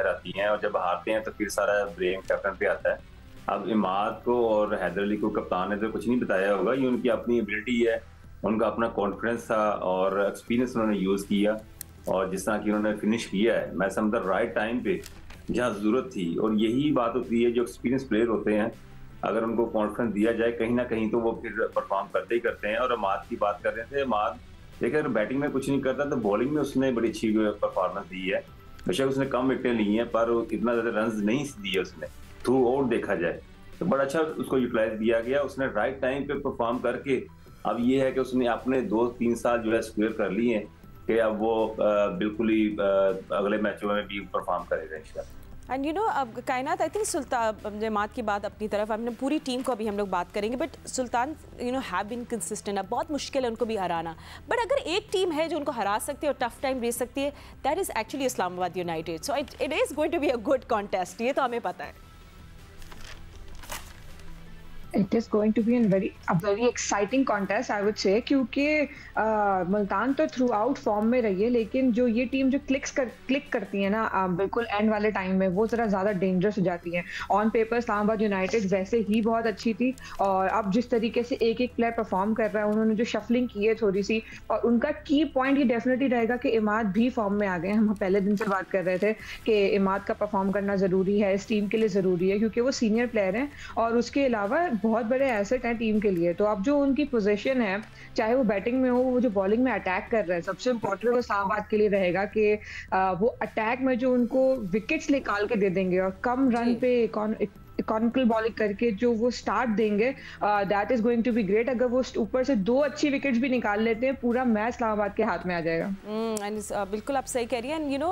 आती हैं और जब हारते हैं तो फिर सारा ब्लेम कैप्टन पे आता है। अब इमाद को और हैदर अली को कप्तान ने तो कुछ नहीं बताया होगा, ये उनकी अपनी एबिलिटी है, उनका अपना कॉन्फिडेंस था और एक्सपीरियंस उन्होंने यूज किया और जिस तरह की उन्होंने फिनिश किया है, मैं समझता राइट टाइम पे जहाँ जरूरत थी। और यही बात होती है जो एक्सपीरियंस प्लेयर होते हैं, अगर उनको कॉन्फिडेंस दिया जाए कहीं ना कहीं तो वो फिर परफॉर्म करते ही करते हैं। और इमाद की बात कर रहे थे, इमाद देखिए अगर बैटिंग में कुछ नहीं करता तो बॉलिंग में उसने बड़ी अच्छी परफॉर्मेंस दी है। बेशक उसने कम विकेटें ली हैं पर इतना ज्यादा रन नहीं दिए उसने, थ्रू आउट देखा जाए तो बड़ा अच्छा उसको यूटिलाइज दिया गया। उसने राइट टाइम पे परफॉर्म करके अब ये है कि उसने अपने 2-3 साल जो है स्क्वेयर कर लिए हैं कि अब वो बिल्कुल ही अगले मैचों में भी परफॉर्म करेगा इंशाल्लाह। एंड यू नो अब कायनात आई थिंक सुल्तान जमात की बात अपनी तरफ, हमने पूरी टीम को अभी हम लोग बात करेंगे, but Sultan you know have been consistent. अब बहुत मुश्किल है उनको भी हराना, बट अगर एक टीम है जो उनको हरा सकती है और टफ टाइम दे सकती है, that is actually Islamabad United. So it is going to be a good contest, ये तो हमें पता है। It is going to be a very exciting contest, I would say, क्योंकि मुल्तान तो थ्रू आउट फॉर्म में रही है, लेकिन जो ये टीम जो क्लिक करती है ना बिल्कुल एंड वाले टाइम में, वो ज़रा ज़्यादा डेंजरस हो जाती है। ऑन पेपर इस्लामाबाद यूनाइटेड वैसे ही बहुत अच्छी थी और अब जिस तरीके से एक एक प्लेयर परफॉर्म कर रहा है, उन्होंने जो शफलिंग की है थोड़ी सी, और उनका की पॉइंट ये डेफिनेटली रहेगा कि इमाद भी फॉर्म में आ गए हैं। हम पहले दिन से बात कर रहे थे कि इमाद का परफॉर्म करना ज़रूरी है, इस टीम के लिए ज़रूरी है, क्योंकि वो सीनियर प्लेयर हैं और उसके अलावा बहुत बड़े एसेट हैं टीम के लिए। तो अब जो उनकी पोजीशन है, चाहे वो बैटिंग में हो, वो जो बॉलिंग में अटैक कर रहे हैं, सबसे इम्पोर्टेंट वो इस्लामाबाद के लिए रहेगा कि वो अटैक में जो उनको विकेट्स निकाल के दे देंगे और कम रन पे इकोनॉमिकल बॉलिंग करके जो वो स्टार्ट देंगे, that is going to be great. अगर वो ऊपर से 2 अच्छी विकेट्स भी निकाल लेते हैं, पूरा मैच इस्लामाबाद के हाथ में आ जाएगा। बिल्कुल आप सही कह रही हैं। एंड यू नो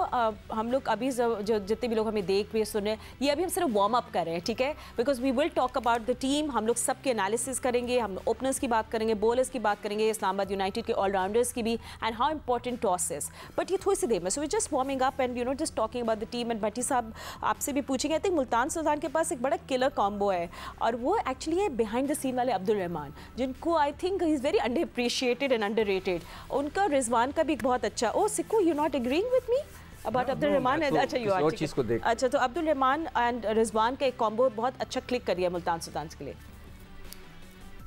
हम लोग अभी जो जितने भी लोग हमें देख भी सुने, ये अभी हम सिर्फ वार्म अप कर रहे हैं, ठीक है, because we will talk about the team. हम लोग सबके एनालिसिस करेंगे, हम ओपनर्स की बात करेंगे, बॉलर्स की बात करेंगे, इस्लामाबाद यूनाइटेड के ऑलराउंडर्स की भी, and how important toss is. But ये थोड़ी सी देर में, so we just warming up and you know just talking about the team. And Bhatti साहब आपसे भी पूछेंगे, आई थिंक मुल्तान सुल्तान के पास एक बड़ा किलर कॉम्बो है और वो एक्चुअली है बिहाइंड द सीन वाले अब्दुल रहमान, जिनको I think he is very underappreciated and underrated. उनका रिजवान का भी बहुत अच्छा। Oh Sikku, you not agreeing with me about Abdul Rahman? अच्छा यू आर, चीज को देख। अच्छा, तो अब्दुल रहमान एंड रिजवान का एक कॉम्बो बहुत अच्छा क्लिक कर दिया मुल्तान सुल्तान के लिए।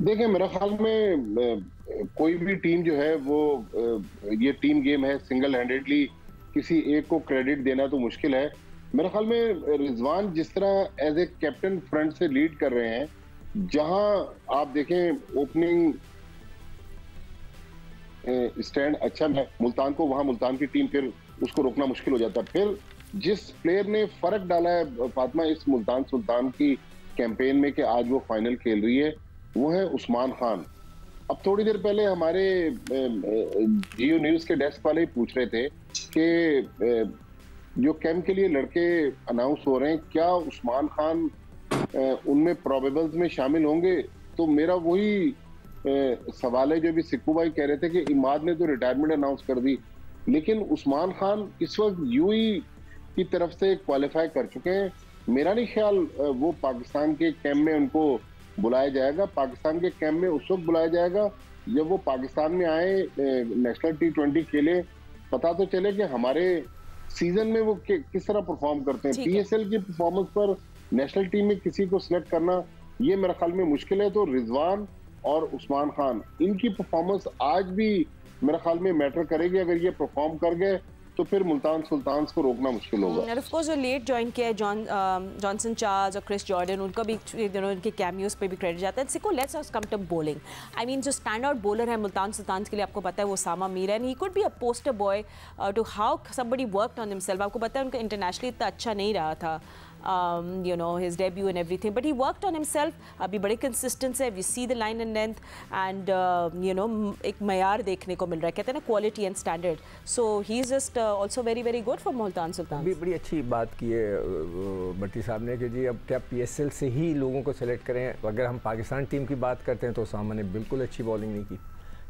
देखिए मेरे ख्याल में कोई भी टीम जो है वो ये टीम गेम है, सिंगल हैंडेडली किसी एक को क्रेडिट देना तो मुश्किल है। मेरे ख्याल में रिजवान जिस तरह एज ए कैप्टन फ्रंट से लीड कर रहे हैं, जहां आप देखें ओपनिंग स्टैंड अच्छा है मुल्तान को, वहां मुल्तान की टीम फिर उसको रोकना मुश्किल हो जाता है। फिर जिस प्लेयर ने फर्क डाला है फातिमा इस मुल्तान सुल्तान की कैंपेन में कि आज वो फाइनल खेल रही है, वो है उस्मान खान। अब थोड़ी देर पहले हमारे जियो न्यूज के डेस्क वाले ही पूछ रहे थे कि जो कैंप के लिए लड़के अनाउंस हो रहे हैं, क्या उस्मान खान उनमें प्रोबेबल्स में शामिल होंगे? तो मेरा वही सवाल है जो भी सिक्कू भाई कह रहे थे कि इमाद ने तो रिटायरमेंट अनाउंस कर दी, लेकिन उस्मान खान इस वक्त यूई की तरफ से क्वालिफाई कर चुके हैं। मेरा नहीं ख्याल वो पाकिस्तान के कैंप में उनको बुलाया जाएगा। पाकिस्तान के कैंप में उस वक्त बुलाया जाएगा जब वो पाकिस्तान में आए, नेशनल T20 खेले, पता तो चले कि हमारे सीजन में वो किस तरह परफॉर्म करते हैं। PSL की परफॉर्मेंस पर नेशनल टीम में किसी को सिलेक्ट करना ये मेरे ख्याल में मुश्किल है। तो रिजवान और उस्मान खान, इनकी परफॉर्मेंस आज भी मेरे ख्याल में मैटर करेगी। अगर ये परफॉर्म कर गए तो फिर मुल्तान सुल्तान को रोकना मुश्किल होगा। और ऑफ कोर्स जो लेट ज्वाइन किया है जॉनसन चार्ल्स और क्रिस जॉर्डन, उनका भी उनके कैमियोज पे भी क्रेडिट जाता है। Sikku let's us come to bowling. I mean जो स्टैंड आउट बॉलर है मुल्तान सुल्तान के लिए, आपको पता है वो उसामा मीर है, and he could be a poster boy to how somebody worked on himself. आपको पता है उनका इंटरनेशनली इतना अच्छा नहीं रहा था, you know, his debut and everything, but he worked on himself. अभी बड़े consistent है, we see the line and length and you know एक मयार देखने को मिल रहा है, कहते हैं ना quality and standard, so he is just also very very good for Multan Sultan. भी बड़ी अच्छी बात की है भट्टी साहब ने कि जी अब क्या PSL से ही लोगों को सेलेक्ट करें। अगर हम पाकिस्तान टीम की बात करते हैं तो उसामा ने बिल्कुल अच्छी बॉलिंग नहीं की,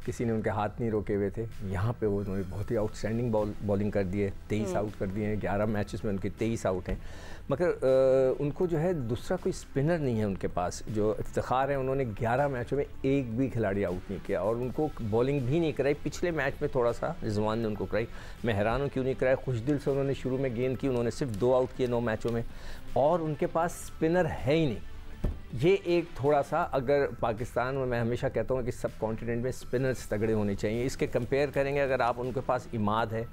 किसी ने उनके हाथ नहीं रोके हुए थे। यहाँ पे वो उन्होंने बहुत ही आउटस्टैंडिंग बॉलिंग कर दी है, 23 आउट कर दिए हैं, 11 मैचेस में उनके 23 आउट हैं। मगर उनको जो है दूसरा कोई स्पिनर नहीं है उनके पास। जो इफ्तिखार है, उन्होंने 11 मैचों में एक भी खिलाड़ी आउट नहीं किया और उनको बॉलिंग भी नहीं कराई। पिछले मैच में थोड़ा सा रिजवान ने उनको कराई, मैं हैरान हूँ क्यों नहीं कराया। खुशदिल से उन्होंने शुरू में गेंद की, उन्होंने सिर्फ 2 आउट किए 9 मैचों में, और उनके पास स्पिनर है ही नहीं। ये एक थोड़ा सा, अगर पाकिस्तान में मैं हमेशा कहता हूँ कि सब कॉन्टिनेंट में स्पिनर्स तगड़े होने चाहिए। इसके कंपेयर करेंगे, अगर आप उनके पास इमाद है,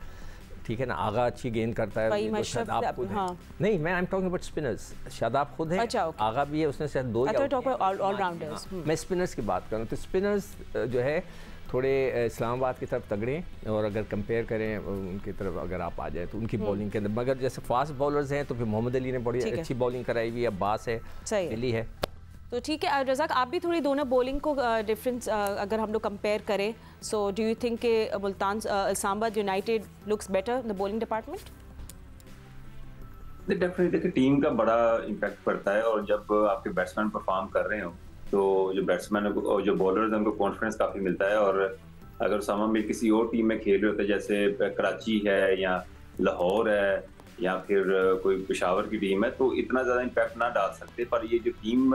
ठीक है ना, आगा अच्छी गेंद करता है, तो शादाब खुद है। नहीं, मैं I am talking about spinners. Shadab खुद है, अच्छा, आगा भी है, उसने शायद 2 ऑलराउंडर्स। मैं स्पिनर्स की बात करूँ तो स्पिनर्स जो है थोड़े इस्लामाबाद की तरफ तगड़े हैं, और अगर कंपेयर करें उनकी तरफ अगर आप आ जाए तो उनकी बॉलिंग के अंदर, मगर जैसे फास्ट बॉलर्स हैं तो फिर मोहम्मद अली ने बड़ी अच्छी बॉलिंग कराई हुई है, अब्बास है, अली है। तो ठीक है रज़ाक, आप भी थोड़ी दोनों बॉलिंग को डिफरेंस अगर हम लोग कंपेयर करें, सो डू यू थिंक के Multan Islamabad United looks better in the bowling department? Definitely देखिए, टीम का बड़ा इम्पैक्ट पड़ता है, और जब आपके बैट्समैन परफॉर्म कर रहे हो तो जो बैट्समैन और जो बॉलर्स हैं उनको कॉन्फिडेंस काफ़ी मिलता है। और अगर उसामा मीर किसी और टीम में खेल रहे होते, जैसे कराची है या लाहौर है या फिर कोई पेशावर की टीम है, तो इतना ज़्यादा इम्पैक्ट ना डाल सकते। पर ये जो टीम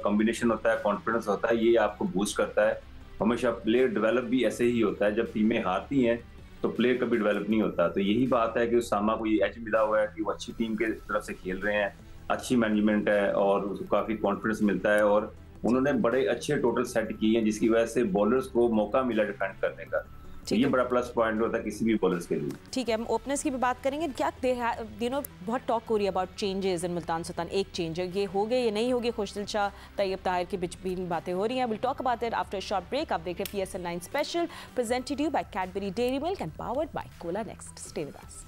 कॉम्बिनेशन होता है, कॉन्फिडेंस होता है, ये आपको बूस्ट करता है। हमेशा प्लेयर डेवलप भी ऐसे ही होता है, जब टीमें हारती हैं तो प्लेयर कभी डेवलप नहीं होता। तो यही बात है कि उसामा को ये एज मिला हुआ है कि वो अच्छी टीम के तरफ से खेल रहे हैं, अच्छी मैनेजमेंट है और उसको काफ़ी कॉन्फिडेंस मिलता है, और उन्होंने बड़े अच्छे टोटल सेट किए हैं जिसकी वजह से बॉलर्स को मौका मिला डिफेंड करने का। तो ये बड़ा प्लस पॉइंट होता है किसी भी बॉलर्स के लिए। ठीक है, हम ओपनर्स की भी बात करेंगे। क्या बहुत टॉक हो रही है about changes in Multan Sultan. एक चेंज ये हो गए, ये नहीं हो गए, खुशदिल शाह, तैयब ताहिर के बीच भी बातें हो रही हैं। Will talk about it after a short break. आप देख रहे हैं PSL 9 special presented you by Cadbury Dairy Milk and powered by Cola Next. Stay with us.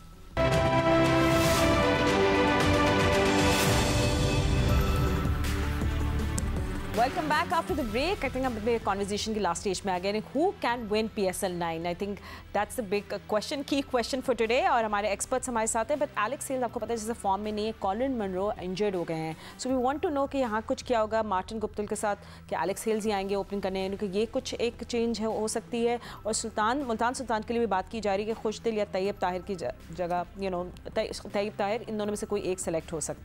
Welcome back after the break. I think हम अपने conversation की last stage में आ गए हैं. Who can win PSL 9? I think that's the big question, key question for today. और हमारे experts हमारे साथ हैं. But Alex Hales आपको पता है जैसे फॉर्म में नहीं है, Colin Munro injured हो गए हैं. So we want to know कि यहाँ कुछ क्या होगा मार्टिन गुप्टिल के साथ, कि Alex Hales ही आएंगे ओपनिंग करने, क्योंकि ये कुछ एक चेंज है हो सकती है. और मुल्तान सुल्तान के लिए भी बात की जा रही है कि खुशदिल या तैयब ताहिर की जगह तैयब ताहिर इन दोनों में से कोई एक सेलेक्ट हो सकता है.